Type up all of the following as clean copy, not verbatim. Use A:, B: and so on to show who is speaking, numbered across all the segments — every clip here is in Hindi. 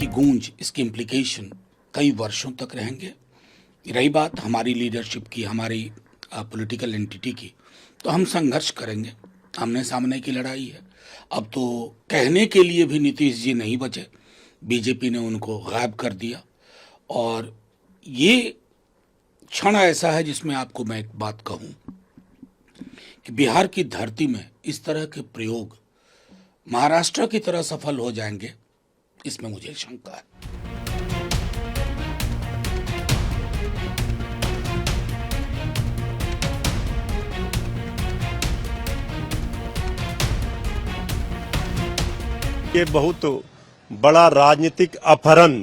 A: इसकी गूंज, इसके इम्प्लीकेशन कई वर्षों तक रहेंगे। रही बात हमारी लीडरशिप की, हमारी पॉलिटिकल एंटिटी की, तो हम संघर्ष करेंगे, आमने सामने की लड़ाई है। अब तो कहने के लिए भी नीतीश जी नहीं बचे, बीजेपी ने उनको गायब कर दिया। और ये क्षण ऐसा है जिसमें आपको मैं एक बात कहूं कि बिहार की धरती में इस तरह के प्रयोग महाराष्ट्र की तरह सफल हो जाएंगे, इसमें मुझे शंका है।
B: ये बहुत बड़ा राजनीतिक अपहरण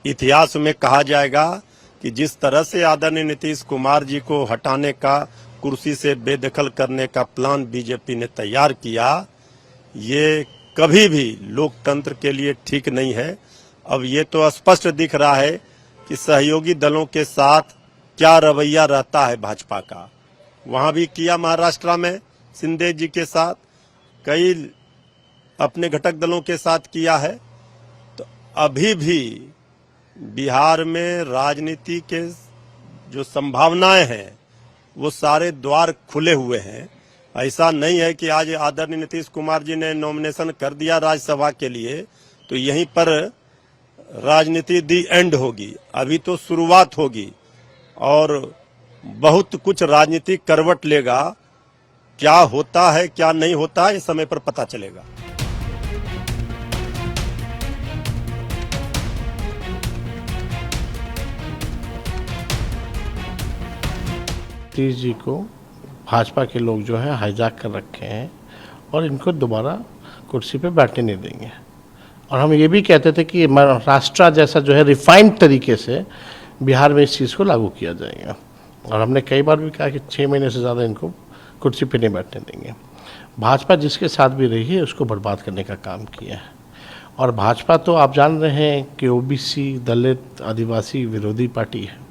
B: इतिहास में कहा जाएगा कि जिस तरह से आदरणीय नीतीश कुमार जी को हटाने का, कुर्सी से बेदखल करने का प्लान बीजेपी ने तैयार किया, ये कभी भी लोकतंत्र के लिए ठीक नहीं है। अब ये तो स्पष्ट दिख रहा है कि सहयोगी दलों के साथ क्या रवैया रहता है भाजपा का। वहां भी किया महाराष्ट्र में शिंदे जी के साथ, कई अपने घटक दलों के साथ किया है। तो अभी भी बिहार में राजनीति के जो संभावनाएं हैं वो सारे द्वार खुले हुए हैं। ऐसा नहीं है कि आज आदरणीय नीतीश कुमार जी ने नॉमिनेशन कर दिया राज्यसभा के लिए तो यहीं पर राजनीति दी एंड होगी। अभी तो शुरुआत होगी और बहुत कुछ राजनीति करवट लेगा। क्या होता है क्या नहीं होता है, इस समय पर पता चलेगा।
C: नीतीश जी को भाजपा के लोग जो है हाईजैक कर रखे हैं और इनको दोबारा कुर्सी पे बैठने नहीं देंगे। और हम ये भी कहते थे कि महाराष्ट्र जैसा जो है रिफाइंड तरीके से बिहार में इस चीज़ को लागू किया जाएगा। और हमने कई बार भी कहा कि 6 महीने से ज़्यादा इनको कुर्सी पे नहीं बैठने देंगे। भाजपा जिसके साथ भी रही है उसको बर्बाद करने का काम किया है। और भाजपा तो आप जान रहे हैं कि ओबीसी, दलित, आदिवासी विरोधी पार्टी है।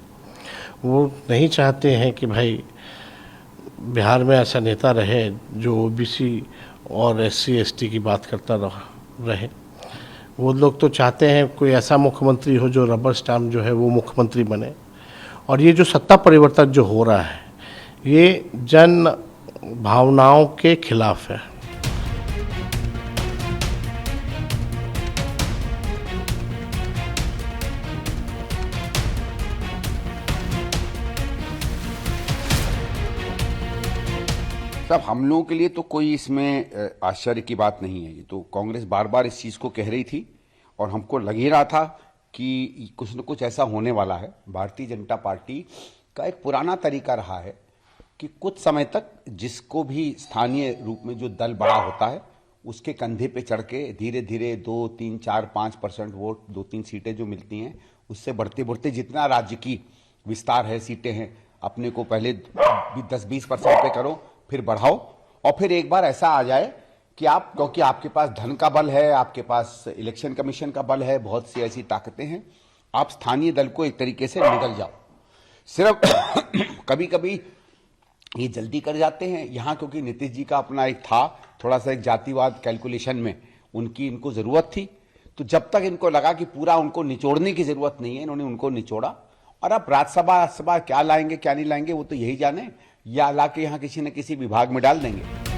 C: वो नहीं चाहते हैं कि भाई बिहार में ऐसा नेता रहे जो ओबीसी और एससी एसटी की बात करता रहे। वो लोग तो चाहते हैं कोई ऐसा मुख्यमंत्री हो जो रबर स्टैम्प जो है वो मुख्यमंत्री बने। और ये जो सत्ता परिवर्तन जो हो रहा है ये जन भावनाओं के खिलाफ है।
D: साहब, हम लोगों के लिए तो कोई इसमें आश्चर्य की बात नहीं है। ये तो कांग्रेस बार बार इस चीज़ को कह रही थी और हमको लग ही रहा था कि कुछ न कुछ ऐसा होने वाला है। भारतीय जनता पार्टी का एक पुराना तरीका रहा है कि कुछ समय तक जिसको भी स्थानीय रूप में जो दल बड़ा होता है उसके कंधे पे चढ़ के धीरे धीरे 2, 3, 4, 5% वोट, 2-3 सीटें जो मिलती हैं उससे बढ़ते बढ़ते जितना राज्य की विस्तार है, सीटें हैं, अपने को पहले 10-20% पे करो, फिर बढ़ाओ। और फिर एक बार ऐसा आ जाए कि आप, क्योंकि आपके पास धन का बल है, आपके पास इलेक्शन कमीशन का बल है, बहुत सी ऐसी ताकतें हैं, आप स्थानीय दल को एक तरीके से निगल जाओ। सिर्फ कभी कभी ये जल्दी कर जाते हैं यहाँ, क्योंकि नीतीश जी का अपना एक था थोड़ा सा एक जातिवाद कैलकुलेशन में उनकी इनको जरूरत थी। तो जब तक इनको लगा कि पूरा उनको निचोड़ने की जरूरत नहीं है, इन्होंने उनको निचोड़ा। और अब राज्यसभा क्या लाएंगे क्या नहीं लाएंगे वो तो यही जाने, या ला के यहाँ किसी न किसी विभाग में डाल देंगे।